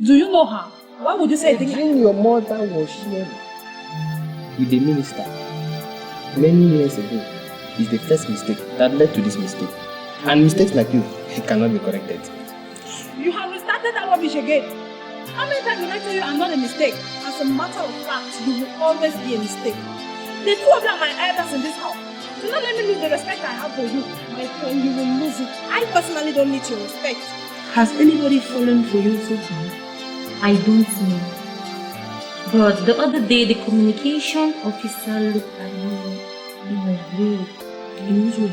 Do you know her? Why would you say the dream your mother was sharing with the minister many years ago is the first mistake that led to this mistake. And mistakes like you cannot be corrected. You have restarted that rubbish again. How many times did I tell you I'm not a mistake? As a matter of fact, you will always be a mistake. The two of you are my elders in this house. Do not let me lose the respect I have for you. My friend, you will lose it. I personally don't need your respect. Has anybody fallen for you so far? I don't know. But the other day, the communication officer looked at me in a way. In which way?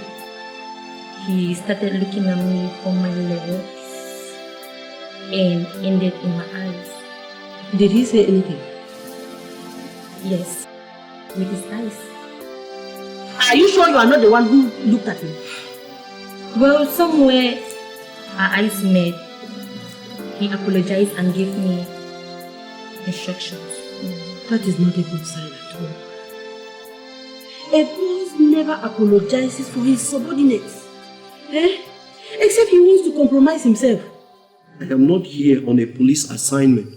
He started looking at me from my legs and ended in my eyes. Did he say anything? Yes, with his eyes. Are you sure you are not the one who looked at him? Well, somewhere our eyes met. He apologized and gave me instructions. That is not a good sign at all. A boss never apologizes for his subordinates. Except he wants to compromise himself. I am not here on a police assignment.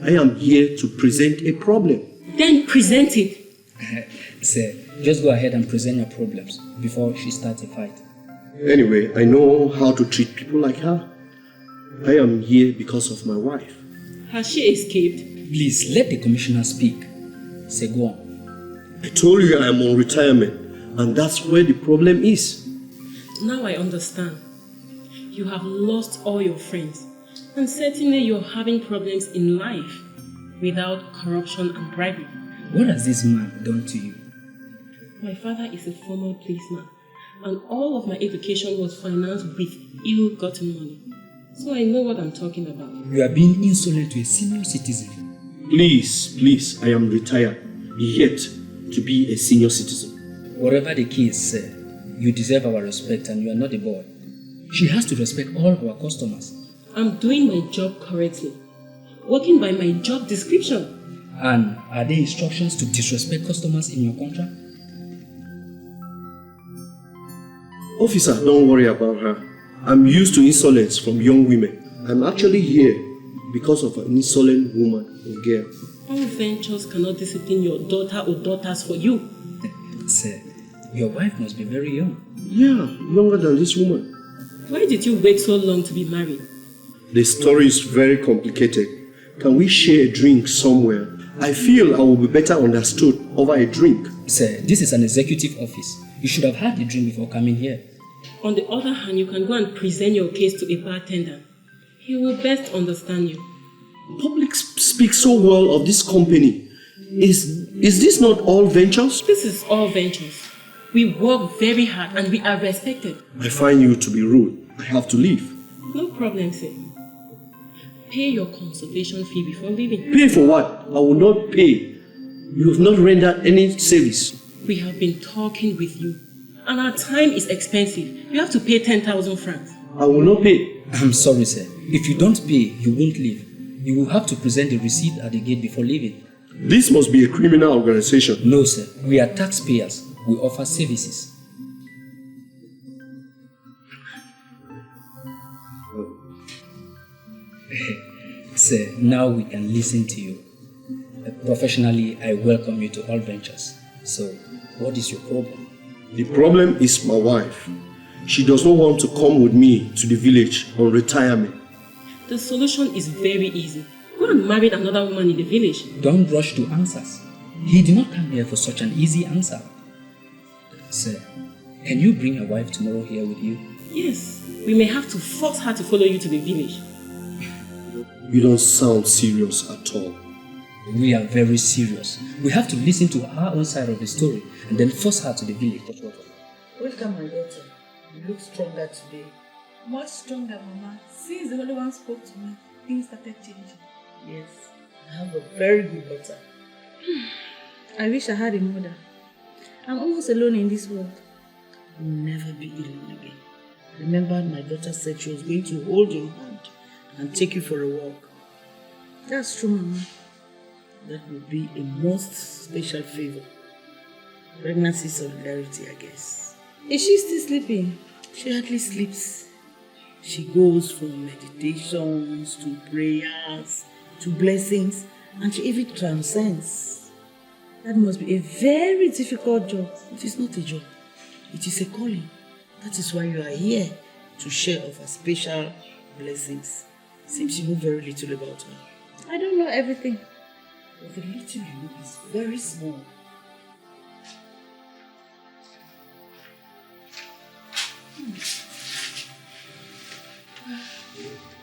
I am here to present a problem. Then present it. Sir, just go ahead and present your problems before she starts a fight. Anyway, I know how to treat people like her. I am here because of my wife. Has she escaped? Please, let the commissioner speak. Say, go on. I told you I am on retirement, and that's where the problem is. Now I understand. You have lost all your friends, and certainly you're having problems in life without corruption and bribery. What has this man done to you? My father is a former policeman, and all of my education was financed with ill-gotten money. So I know what I'm talking about. You are being insolent to a senior citizen. Please, I am retired, yet to be a senior citizen. Whatever the case, sir, you deserve our respect and you are not a boy. She has to respect all our customers. I'm doing my job correctly, working by my job description. And are there instructions to disrespect customers in your contract? Officer, don't worry about her. I'm used to insolence from young women. I'm actually here because of an insolent woman or girl. All ventures cannot discipline your daughter or daughters for you. Sir, your wife must be very young. Yeah, younger than this woman. Why did you wait so long to be married? The story is very complicated. Can we share a drink somewhere? I feel I will be better understood over a drink. Sir, this is an executive office. You should have had a drink before coming here. On the other hand, you can go and present your case to a bartender. He will best understand you. Public speaks so well of this company. Is this not All Ventures? This is All Ventures. We work very hard and we are respected. I find you to be rude. I have to leave. No problem, sir. Pay your consultation fee before leaving. Pay for what? I will not pay. You have not rendered any service. We have been talking with you, and our time is expensive. You have to pay 10,000 francs. I will not pay. I'm sorry, sir. If you don't pay, you won't leave. You will have to present the receipt at the gate before leaving. This must be a criminal organization. No, sir. We are taxpayers. We offer services. Sir, now we can listen to you. Professionally, I welcome you to All Ventures. So, what is your problem? The problem is my wife. She does not want to come with me to the village on retirement. The solution is very easy. Go and marry another woman in the village. Don't rush to answers. He did not come here for such an easy answer. Sir, can you bring your wife tomorrow here with you? Yes, we may have to force her to follow you to the village. You don't sound serious at all. We are very serious. We have to listen to her own side of the story and then force her to the village. Welcome, my daughter. You look stronger today. Much stronger, Mama. Since the Holy One spoke to me, things started changing. Yes, I have a very good daughter. I wish I had a mother. I'm almost alone in this world. You'll never be alone again. Remember, my daughter said she was going to hold your hand and take you for a walk. That's true, Mama. That would be a most special favor. Pregnancy solidarity, I guess. Is she still sleeping? She hardly sleeps. She goes from meditations to prayers to blessings, and she even transcends. That must be a very difficult job. It is not a job. It is a calling. That is why you are here, to share of her special blessings. Seems you know very little about her. I don't know everything. But the little you know is very small.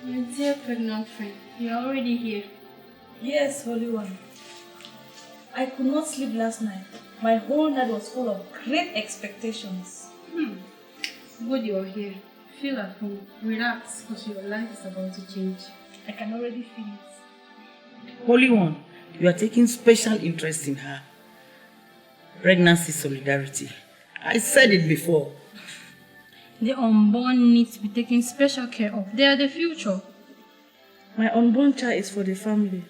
My dear pregnant friend, you are already here. Yes, Holy One. I could not sleep last night. My whole night was full of great expectations. Good you are here. Feel at home. Relax, because your life is about to change. I can already feel it. Holy One, you are taking special interest in her. Pregnancy solidarity. I said it before. The unborn need to be taken special care of. They are the future. My unborn child is for the family,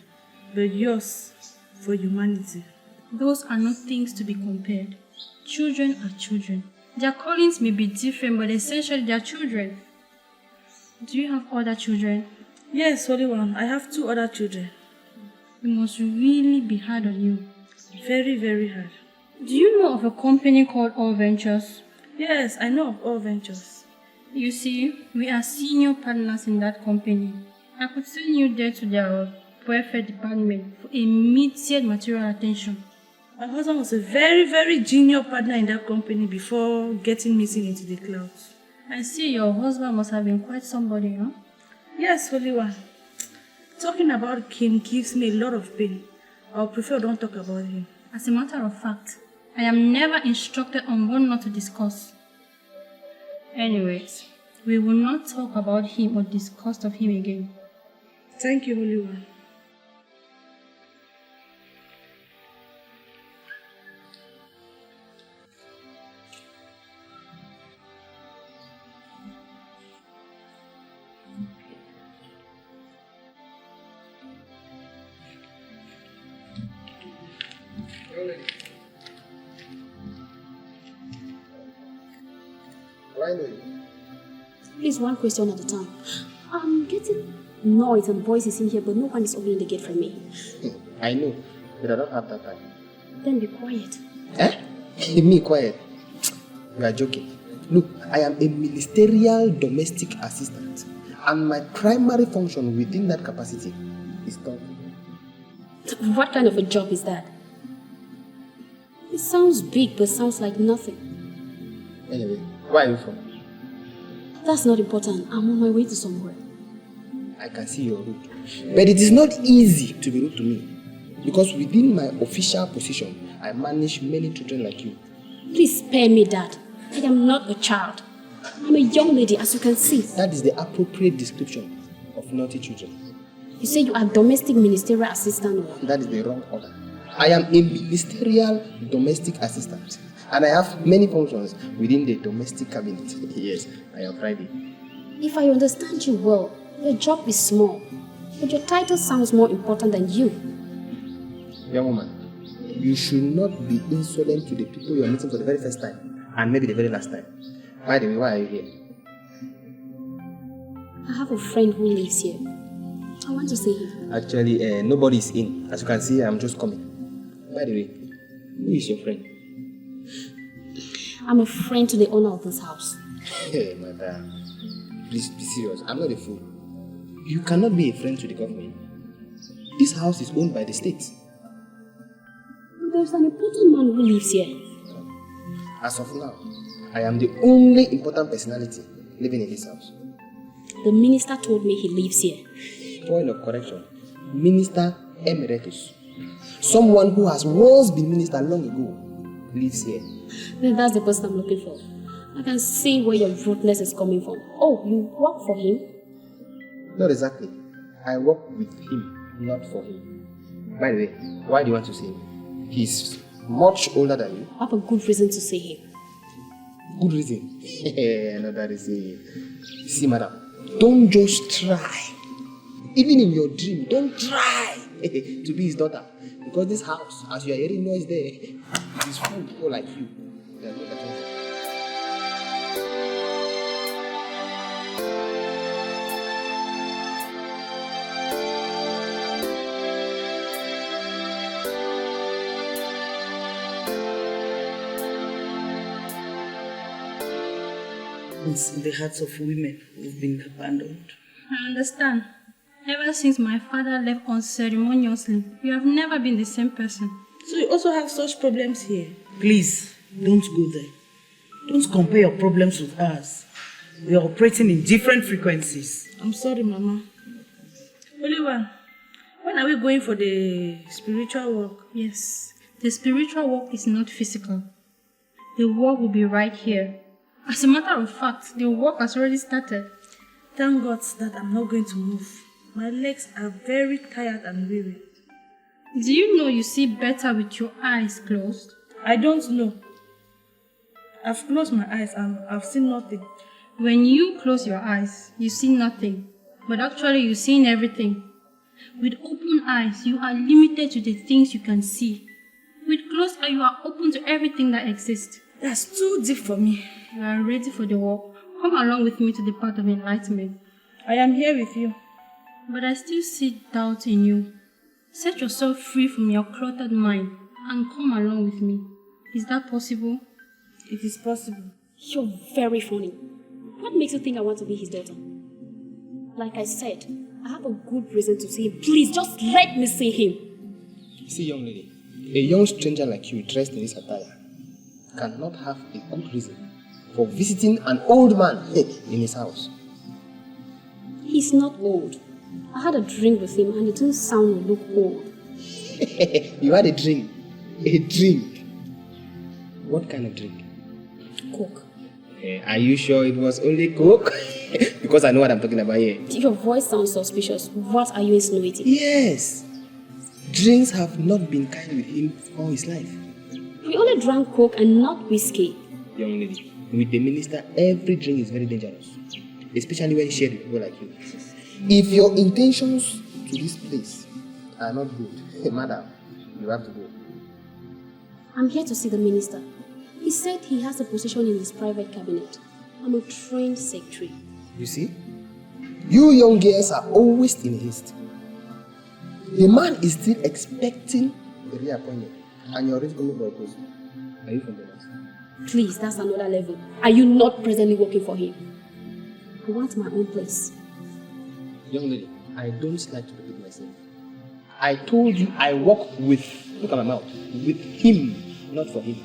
but yours for humanity. Those are not things to be compared. Children are children. Their callings may be different, but essentially they are children. Do you have other children? Yes, Holy One, I have 2 other children. It must really be hard on you. Very, very hard. Do you know of a company called All Ventures? Yes, I know of All Ventures. You see, we are senior partners in that company. I could send you there to their welfare department for immediate material attention. My husband was a very, very junior partner in that company before getting missing into the clouds. I see your husband must have been quite somebody, huh? Yes, Holy One. Talking about him gives me a lot of pain. I would prefer don't talk about him. As a matter of fact, I am never instructed on what not to discuss. Anyways, we will not talk about him or discuss of him again. Thank you, Holy One. Please, one question at a time. I'm getting noise and voices in here, but no one is opening the gate for me. I know, but I don't have that time. Then be quiet. Eh? Me quiet? You are joking. Look, I am a ministerial domestic assistant, and my primary function within that capacity is talking. What kind of a job is that? It sounds big, but sounds like nothing. Anyway, where are you from? That's not important. I'm on my way to somewhere. I can see you're rude. But it is not easy to be rude to me, because within my official position, I manage many children like you. Please spare me that. I am not a child. I'm a young lady, as you can see. That is the appropriate description of naughty children. You say you are domestic ministerial assistant. That is the wrong order. I am a ministerial domestic assistant, and I have many functions within the domestic cabinet. Yes, I am Friday. If I understand you well, your job is small, but your title sounds more important than you. Young woman, you should not be insolent to the people you are meeting for the very first time, and maybe the very last time. By the way, why are you here? I have a friend who lives here. I want to see him. Actually, nobody is in. As you can see, I'm just coming. By the way, who is your friend? I'm a friend to the owner of this house. Hey, madam. Please be serious. I'm not a fool. You cannot be a friend to the government. This house is owned by the state. There's an important man who lives here. As of now, I am the only important personality living in this house. The minister told me he lives here. Point of correction. Minister Emeritus. Someone who has once been minister long ago lives here. Then that's the person I'm looking for. I can see where your rudeness is coming from. Oh, you work for him? Not exactly. I work with him, not for him. By the way, why do you want to see him? He's much older than you. I have a good reason to see him. Good reason? No, that is it. See, madam, don't just try. Even in your dream, don't try to be his daughter. Because this house, as you are hearing noise there, it is full of people like you. They are not attention. happens in the hearts of women who've been abandoned. I understand. Ever since my father left unceremoniously, you have never been the same person. So you also have such problems here? Please, don't go there. Don't compare your problems with ours. We are operating in different frequencies. I'm sorry, Mama. Oliver, when are we going for the spiritual work? Yes, the spiritual work is not physical. The work will be right here. As a matter of fact, the work has already started. Thank God that I'm not going to move. My legs are very tired and weary. Do you know you see better with your eyes closed? I don't know. I've closed my eyes and I've seen nothing. When you close your eyes, you see nothing. But actually you're seeing everything. With open eyes, you are limited to the things you can see. With closed eyes, you are open to everything that exists. That's too deep for me. You are ready for the work. Come along with me to the path of enlightenment. I am here with you. But I still see doubt in you. Set yourself free from your cluttered mind and come along with me. Is that possible? It is possible. You're very funny. What makes you think I want to be his daughter? Like I said, I have a good reason to see him. Please, just let me see him. See, young lady, a young stranger like you dressed in this attire cannot have a good reason for visiting an old man in his house. He's not old. I had a drink with him and it didn't sound or look old. You had a drink? A drink? What kind of drink? Coke. Are you sure it was only Coke? Because I know what I'm talking about here. Your voice sounds suspicious. What are you insinuating? Yes. Drinks have not been kind with him all his life. We only drank Coke and not whiskey. Young lady, with the minister, every drink is very dangerous. Especially when shared with people like you. If your intentions to this place are not good, madam, you have to go. I'm here to see the minister. He said he has a position in his private cabinet. I'm a trained secretary. You see? You young girls are always in haste. The man is still expecting a reappointment and you're already coming for a post. Are you from the north? Please, that's another level. Are you not presently working for him? I want my own place. Young lady, I don't like to repeat myself. I told you I work with, look at my mouth, with him, not for him.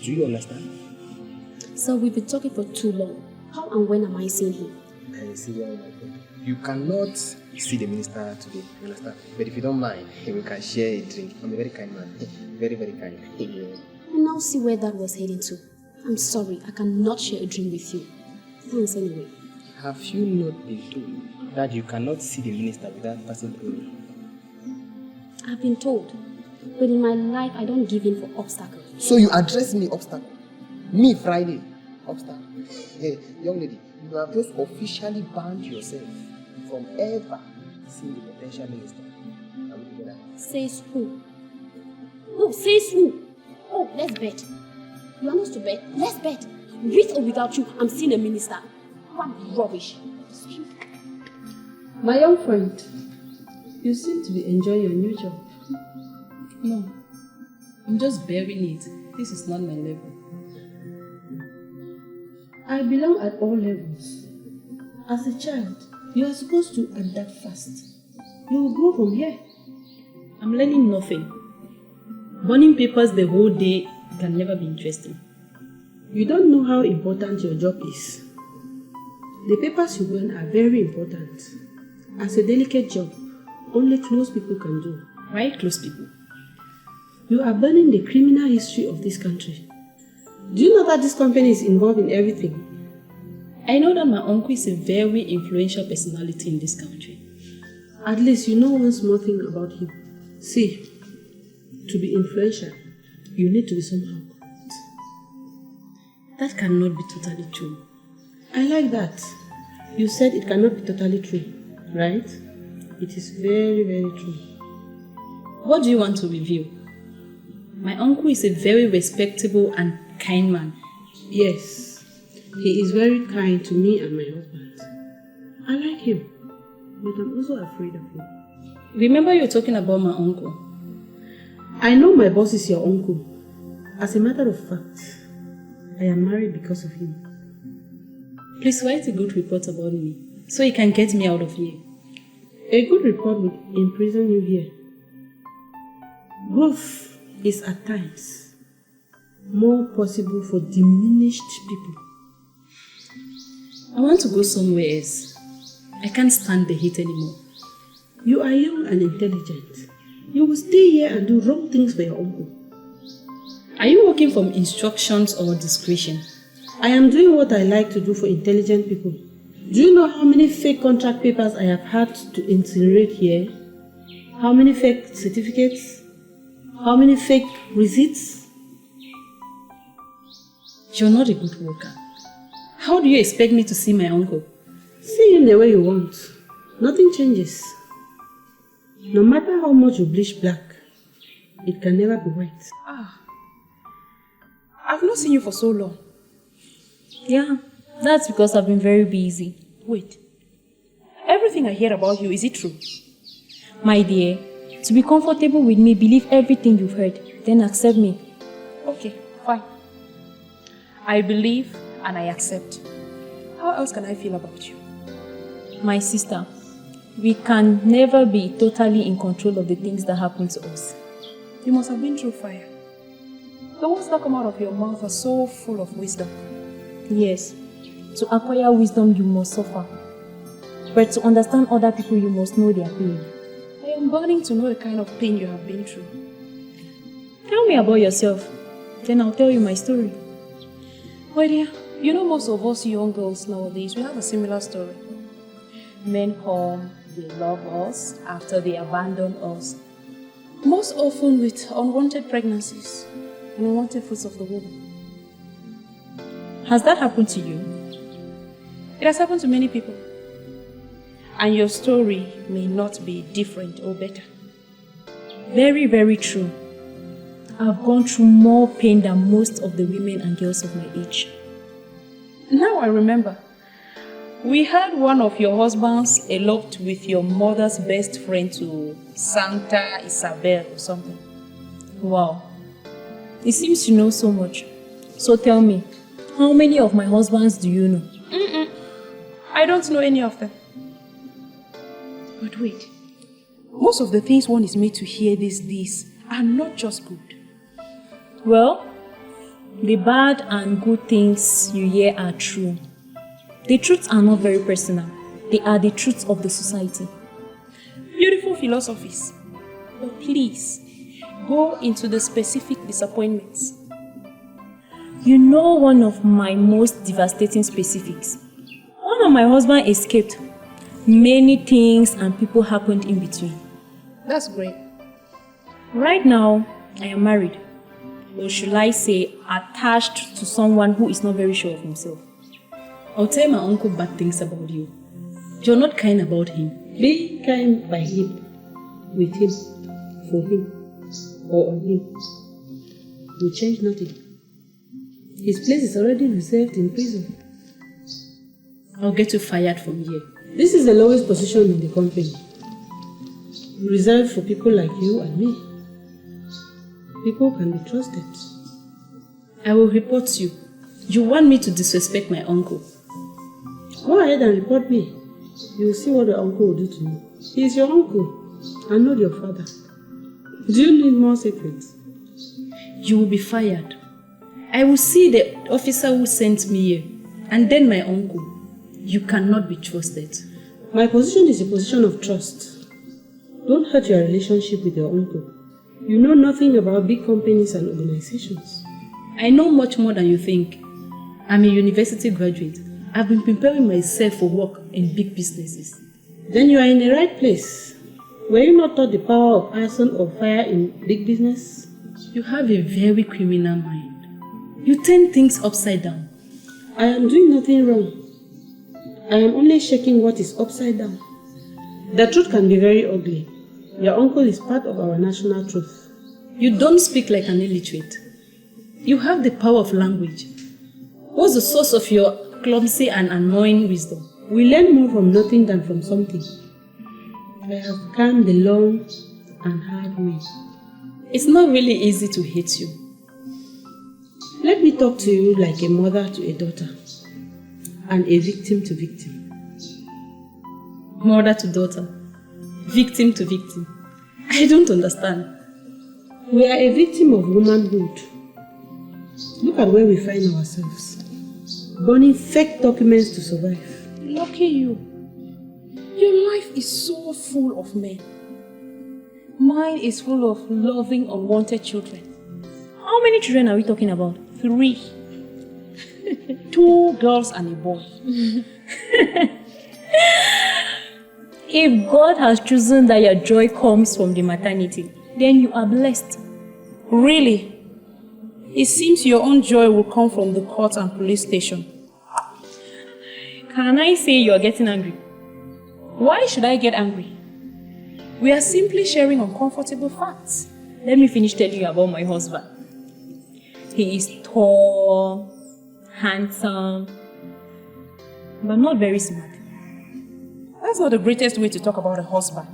Do you understand? So we've been talking for too long. How and when am I seeing him? I see, oh my God. You cannot see the minister today, you understand? But if you don't mind, we can share a drink. I'm a very kind man. Very, very kind. I now see where that was heading to. I'm sorry, I cannot share a drink with you. Thanks anyway. Have you not been told that you cannot see the minister without passing through me? I've been told. But in my life, I don't give in for obstacles. So you address me obstacle? Me, Friday, obstacle? Hey, young lady, you have just officially banned yourself from ever seeing the potential minister. Are we together? Says who? No, says who? Oh, let's bet. You want us to bet? Let's bet. With or without you, I'm seeing a minister. What rubbish. My young friend, you seem to be enjoying your new job. No, I'm just bearing it. This is not my level. I belong at all levels. As a child, you are supposed to adapt fast. You will grow from here. I'm learning nothing. Burning papers the whole day can never be interesting. You don't know how important your job is. The papers you burn are very important. As a delicate job, only close people can do. Why close people? You are burning the criminal history of this country. Do you know that this company is involved in everything? I know that my uncle is a very influential personality in this country. At least you know one small thing about him. See, to be influential, you need to be somehow corrupt. That cannot be totally true. I like that. You said it cannot be totally true, right? It is very, very true. What do you want to reveal? My uncle is a very respectable and kind man. Yes, he is very kind to me and my husband. I like him, but I'm also afraid of him. Remember you were talking about my uncle. I know my boss is your uncle. As a matter of fact, I am married because of him. Please write a good report about me so you can get me out of here. A good report would imprison you here. Growth is at times more possible for diminished people. I want to go somewhere else. I can't stand the heat anymore. You are young and intelligent. You will stay here and do wrong things for your uncle. Are you working from instructions or discretion? I am doing what I like to do for intelligent people. Do you know how many fake contract papers I have had to incinerate here? How many fake certificates? How many fake receipts? You're not a good worker. How do you expect me to see my uncle? See him the way you want. Nothing changes. No matter how much you bleach black, it can never be white. I've not seen you for so long. Yeah, that's because I've been very busy. Wait. Everything I hear about you, is it true? My dear, to be comfortable with me, believe everything you've heard, then accept me. Okay, fine. I believe and I accept. How else can I feel about you? My sister, we can never be totally in control of the things that happen to us. You must have been through fire. The words that come out of your mouth are so full of wisdom. Yes, to acquire wisdom you must suffer. But to understand other people you must know their pain. I am burning to know the kind of pain you have been through. Tell me about yourself, then I'll tell you my story. My dear, you know most of us young girls nowadays, we have a similar story. Men come, they love us after they abandon us. Most often with unwanted pregnancies and unwanted fruits of the womb. Has that happened to you? It has happened to many people. And your story may not be different or better. Very, very true. I've gone through more pain than most of the women and girls of my age. Now I remember. We heard one of your husbands eloped with your mother's best friend to Santa Isabel or something. Wow. It seems you know so much. So tell me, how many of my husbands do you know? I don't know any of them. But wait. Most of the things one is made to hear these days are not just good. Well, the bad and good things you hear are true. The truths are not very personal. They are the truths of the society. Beautiful philosophies. But please, go into the specific disappointments. You know one of my most devastating specifics. One of my husband escaped. Many things and people happened in between. That's great. Right now, I am married. Or should I say, attached to someone who is not very sure of himself. I'll tell my uncle bad things about you. You're not kind about him. Be kind by him, with him, for him, or on him. You change nothing. His place is already reserved in prison. I'll get you fired from here. This is the lowest position in the company. Reserved for people like you and me. People can be trusted. I will report you. You want me to disrespect my uncle? Go ahead and report me. You will see what your uncle will do to you. He is your uncle and not your father. Do you need more secrets? You will be fired. I will see the officer who sent me here and then my uncle. You cannot be trusted. My position is a position of trust. Don't hurt your relationship with your uncle. You know nothing about big companies and organizations. I know much more than you think. I'm a university graduate. I've been preparing myself for work in big businesses. Then you are in the right place. Were you not taught the power of arson or fire in big business? You have a very criminal mind. You turn things upside down. I am doing nothing wrong. I am only shaking what is upside down. The truth can be very ugly. Your uncle is part of our national truth. You don't speak like an illiterate. You have the power of language. What's the source of your clumsy and annoying wisdom? We learn more from nothing than from something. I have come the long and hard way. It's not really easy to hate you. Let me talk to you like a mother to a daughter. and a victim to victim. Mother to daughter, victim to victim. I don't understand. We are a victim of womanhood. Look at where we find ourselves. Burning fake documents to survive. Lucky you. Your life is so full of men. Mine is full of loving, unwanted children. How many children are we talking about? 3. 2 girls and a boy. If God has chosen that your joy comes from the maternity, then you are blessed. Really? It seems your own joy will come from the court and police station. Can I say you are getting angry? Why should I get angry? We are simply sharing uncomfortable facts. Let me finish telling you about my husband. He is tall, handsome, but not very smart. That's not the greatest way to talk about a husband.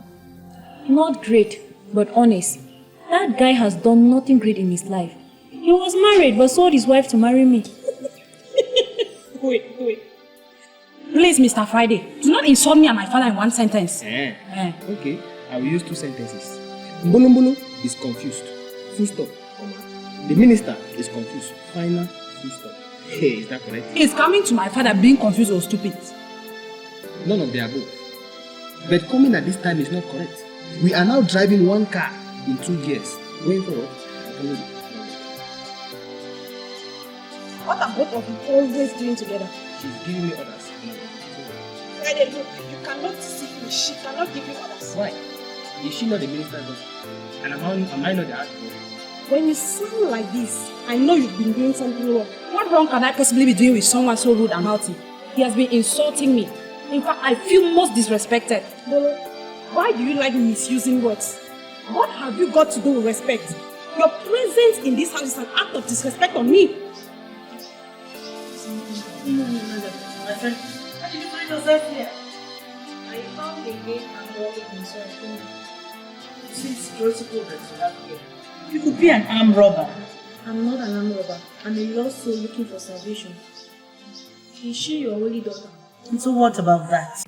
Not great, but honest. That guy has done nothing great in his life. He was married, but sold his wife to marry me. Wait. Please, Mr. Friday, do not insult me and my father in one sentence. Okay, I will use 2 sentences. Mbolo is confused. Full stop. The minister is confused. Final. Full stop. Hey, is that correct? It's coming to my father being confused or stupid. None of the above. But coming at this time is not correct. We are now driving one car in 2 gears. Going forward. What are both of you always doing together? She's giving me orders. Friday, look, you cannot deceive me. She cannot give you orders. Why? Is she not the minister's daughter? And am I not the archbishop? When you sound like this, I know you've been doing something wrong. What wrong can I possibly be doing with someone so rude and haughty? He has been insulting me. In fact, I feel most disrespected. Bolo, why do you like misusing words? What have you got to do with respect? Your presence in this house is an act of disrespect on me. My friend, how did you find yourself here? I found a gate and walking inside. Since security programs you have here. You could be an armed robber. I'm not an armed robber. I'm a lost soul looking for salvation. Is she your holy daughter? And so what about that?